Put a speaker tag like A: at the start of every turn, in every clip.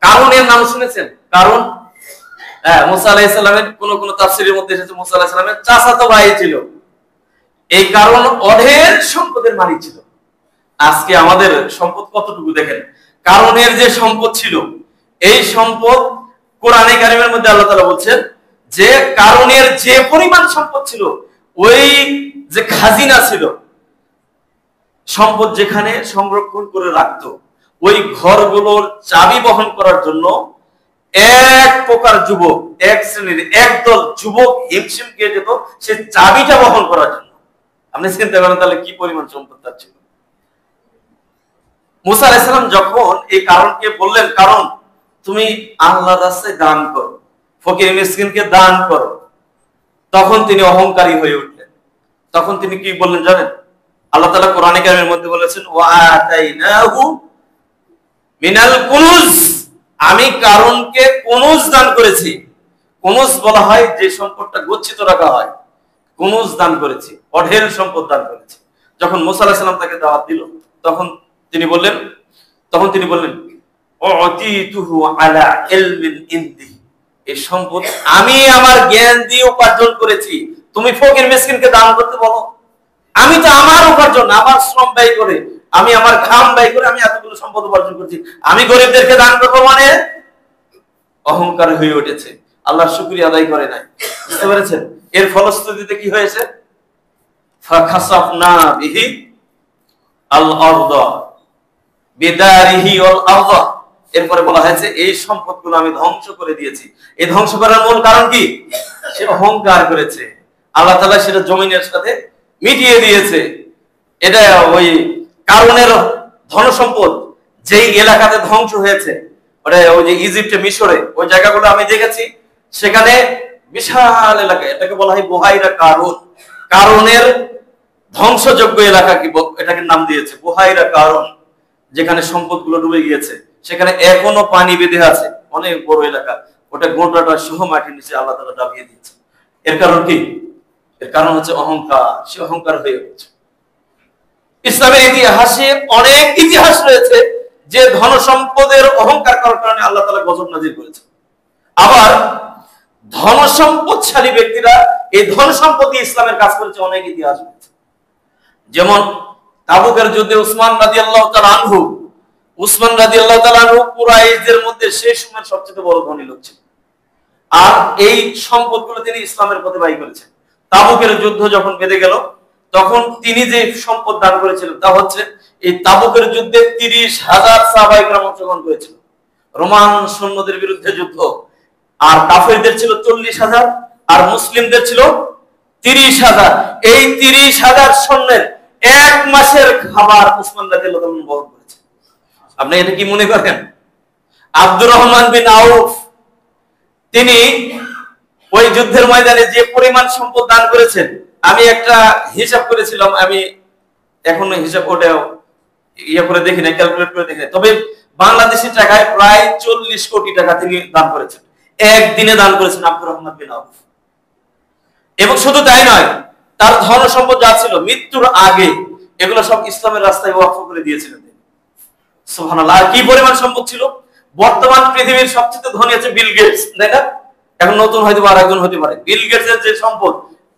A: কারণের নাম শুনেছেন? কারণ হ্যাঁ, মুসা আলাইহিস সালামের কোন কোন তাফসীরের মধ্যে এসেছে মুসা আলাইহিস সালামের চাচাতো ভাই ছিল। এই কারণ অঢেল সম্পদের মালিক ছিল। আজকে আমাদের সম্পদ কতটুকু দেখেন। কারণের যে সম্পদ ছিল, এই সম্পদ কোরআনে কারিমের মধ্যে আল্লাহ তাআলা বলছেন যে কারণের যে পরিমাণ সম্পদ ছিল, ওই যে খাজিনা ছিল, সম্পদ যেখানে সংরক্ষণ করে রাখতো, ওই ঘরগুলোর চাবি বহন করার জন্য এক প্রকার যুবক, এক শ্রেণীর একদল যুবক হিমশিম খেয়ে যেত সে চাবিটা বহন করার জন্য। আপনি চিন্তা করেন তাহলে কি পরিমাণ সম্পদ তার ছিল। মুসা আলাইহিস সালাম যখন এই কারণকে বললেন, কারণ তুমি আল্লাহর রাস্তায় দান করো, ফকির মিসকিনকে দান করো, তখন তিনি অহংকারী হয়ে উঠলেন। তখন তিনি কি বললেন জানেন? আল্লাহ তাআলা কোরআনে কারিমের মধ্যে বলেছেন ওয়া আতাইনাহু মিনাল কুনুজ, আমি কারণকে কুনুজ দান করেছি। কুনুজ বলা হয় যে সম্পদটা গচ্ছিত রাখা হয়, কুনুজ দান করেছি, অঢেল সম্পদ দান করেছি। যখন মুসা আলাইহিস সালাম তাকে দাওয়াত দিল, তখন তিনি বললেন উতিতুহু আলা ইলমিন ইনদি, এই সম্পদ আমি আমার জ্ঞান দিয়ে উপার্জন করেছি। তুমি ফকির মিসকিনকে দান করতে বলো? আমি তো আমার উপার্জন, আমার শ্রম ব্যয় করে, আমি আমার ঘাম ব্যয় করে আমি এতগুলো সম্পদ উপার্জন করছি, আমি গরিবদেরকে দান করবো মানে? অহংকার হয়ে উঠেছে, আল্লাহর শুকরিয়া আদায় করে নাই। বুঝতে পেরেছেন? এর ফলশ্রুতিতে কি হয়েছে? ফাখাসাফনা বিহি আল আরদা বিদারিহি ওয়াল আরদা, এরপরে বলা হয়েছে এই সম্পদগুলো আমি ধ্বংস করে দিয়েছি। এই ধ্বংস করার মূল কারণ কি? সে অহংকার করেছে, আল্লাহ তাআলা সেটা জমিনের সাথে মিটিয়ে দিয়েছে। এটা ওই কারণের ধন সম্পদ যেই এলাকাতে ধ্বংস হয়েছে, ওটা ওই যে ইজিপ্টে, মিশরে, ওই জায়গাগুলো আমি দেখেছি, সেখানে বিশাল এলাকা, এটাকে বলা হয় বুহাইরা কারুন। কারণের ধ্বংসযোগ্য এলাকা কি এটাকে নাম দিয়েছে বুহাইরা কারুন, যেখানে সম্পদগুলো ডুবে গিয়েছে, সেখানে এখনো পানি বেঁধে আছে, অনেক বড় এলাকা, ওটা গোটাটা সহ মাটির নিচে আল্লাহ তাআলা দাবিয়ে দিয়েছে। এর কারণ কি? এর কারণ হচ্ছে অহংকার, সে অহংকার হয়ে গেছে। ইসলামের ইতিহাসে অনেক ইতিহাস রয়েছে যে ধন সম্পদের অহংকার করার কারণে আল্লাহ তাআলা গজব নাযিল করেছে। আবার ধন সম্পদশালী ব্যক্তিরা এই ধন সম্পদ দিয়ে ইসলামের কাজ করেছে, অনেক ইতিহাস রয়েছে। যেমন তাবুকের যুদ্ধে উসমান রাদিয়াল্লাহু তাআলা আনহু, উসমান রাদিয়াল্লাহু তাআলা আনহু কুরাইশদের মধ্যে সেই সময়ের সবচেয়ে বড় ধনী লোক ছিলেন, আর এই সম্পদগুলো তিনি ইসলামের পথে ব্যয় করেছেন। তাবুকের যুদ্ধ যখন বেঁধে গেল, তখন তিনি যে সম্পদ দান করেছিলেন তা হচ্ছে এই তাবুকের যুদ্ধে 30,000 সাহাবায়ে কেরাম অংশগ্রহণ করেছিল। রোমান সৈন্যদের বিরুদ্ধে যুদ্ধ, আর কাফেরদের ছিল 40,000 আর মুসলিমদের ছিল 30,000। এই 30,000 সৈন্যের এক মাসের খাবার উসমান রাদিয়াল্লাহু তাআলা বহন করেছে। আপনি এটা কি মনে করেন? আব্দুর রহমান বিন আউফ, তিনি ওই যুদ্ধের ময়দানে যে পরিমাণ সম্পদ দান করেছেন, আমি একটা হিসাব করেছিলাম, আমি এখন হিসাব ওটা করে দেখি না, ক্যালকুলেট করে দেখি না, তবে বাংলাদেশি টাকায় প্রায় 40 কোটি টাকা তিনি দান করেছেন, একদিনে দান করেছেন আব্দুর রহমান বিন আউফ। এবং শুধু তাই নয়, তার ধন সম্পদ যা ছিল মৃত্যুর আগে এগুলো সব ইসলামের রাস্তায় ওয়াকফ করে দিয়েছিলেন। সুবহানাল্লাহ, কি পরিমাণ সম্পদ ছিল! বর্তমান পৃথিবীর সবচেয়ে ধনী আছে বিল গেটস, তাই না? এখন নতুন হয়তো আরেকজন হতে পারে। বিল গেটসের যে সম্পদ,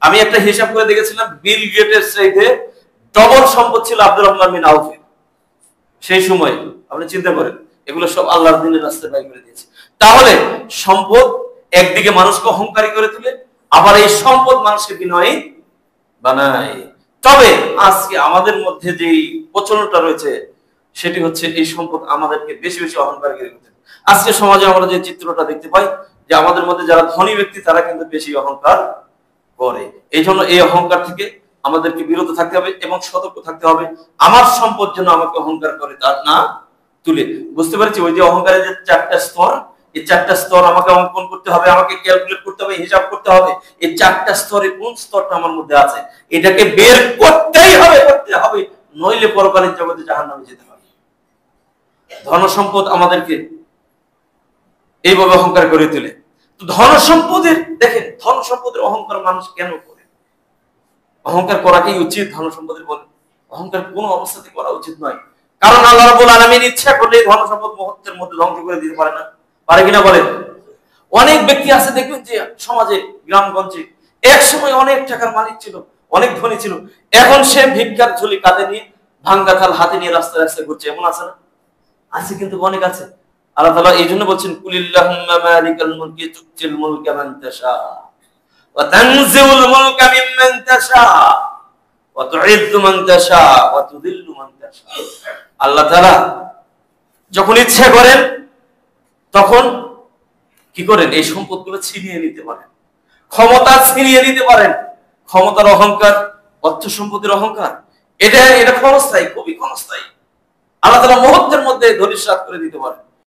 A: আমি একটা হিসাব করে দেখেছিলাম, বিল গেটের চাইতে ডবল সম্পদ ছিল আব্দুর রহমান বিন আউফের সেই সময়। আপনি চিন্তা করেন, এগুলো সব আল্লাহর দ্বীনের রাস্তায় ব্যয় করে দিয়েছে। তাহলে সম্পদ একদিকে মানুষকে অহংকারী করে তোলে, আবার এই সম্পদ মানুষকে বিনয়ী বানায়। তবে আজকে আমাদের মধ্যে যে প্রচলনটা রয়েছে, সেটি হচ্ছে এই সম্পদ আমাদেরকে বেশি বেশি অহংকার করে তোলে। আজকে সমাজে আমরা যে চিত্রটা দেখতে পাই, যে আমাদের মধ্যে যারা ধনী ব্যক্তি তারা কিন্তু বেশি অহংকার করে। এই জন্য এই অহংকার থেকে আমাদেরকে বিরত থাকতে হবে এবং সতর্ক থাকতে হবে, আমার সম্পদ যেন আমাকে অহংকার করে তার না তুলে। বুঝতে পারছি ওই যে অহংকারের যে 4টা স্তর, এই 4টা স্তর আমাকে অঙ্কন করতে হবে, আমাকে ক্যালকুলেট করতে হবে, হিসাব করতে হবে, এই 4টা স্তরে কোন স্তরটা আমার মধ্যে আছে এটাকে বের করতেই হবে, করতে হবে, নইলে পরকালীন জগতে জাহান্নামে যেতে হবে। ধন সম্পদ আমাদেরকে এইভাবে অহংকার করে তোলে। তো ধন সম্পদের, দেখেন ধন সম্পদের অহংকার মানুষ কেন করে? অহংকার করা কি উচিত? ধন সম্পদের বলে অহংকার কোন অবস্থাতে করা উচিত নয়, কারণ আল্লাহ রাব্বুল আলামিন ইচ্ছা করলে ধন সম্পদ মুহূর্তের মধ্যে ধ্বংস করে দিতে পারে না। পারে কিনা বলেন? অনেক ব্যক্তি আছে দেখবেন যে সমাজে গ্রামগঞ্জে এক সময় অনেক টাকার মালিক ছিল, অনেক ধনী ছিল, এখন সে ভিক্ষার ঝুলি কাঁধে নিয়ে ভাঙ্গা থাল হাতে নিয়ে রাস্তায় রাস্তায় ঘুরছে। এমন আছে না? আছে, কিন্তু অনেক আছে। আল্লাহ তাআলা এই জন্য বলছেন কুলিল্লাহুম্মা মালিকাল মুলকি তুতিল মুলকা মান তাশা ওয়া তানজিউল মুলকা মিম্মান তাশা ওয়া তুইজ্জু মান তাশা ওয়া তুযিল্লু মান তাশা। আল্লাহ তাআলা যখন ইচ্ছা করেন তখন কি করেন? এই সম্পদগুলো ছিনিয়ে নিতে পারেন, ক্ষমতা ছিনিয়ে নিতে পারেন। ক্ষমতার অহংকার, অর্থ সম্পদের অহংকার, এটা ক্ষণস্থায়ী, খুবই ক্ষণস্থায়ী। আল্লাহ তাআলা মুহূর্তের মধ্যে ধরিত্রাস করে দিতে পারেন।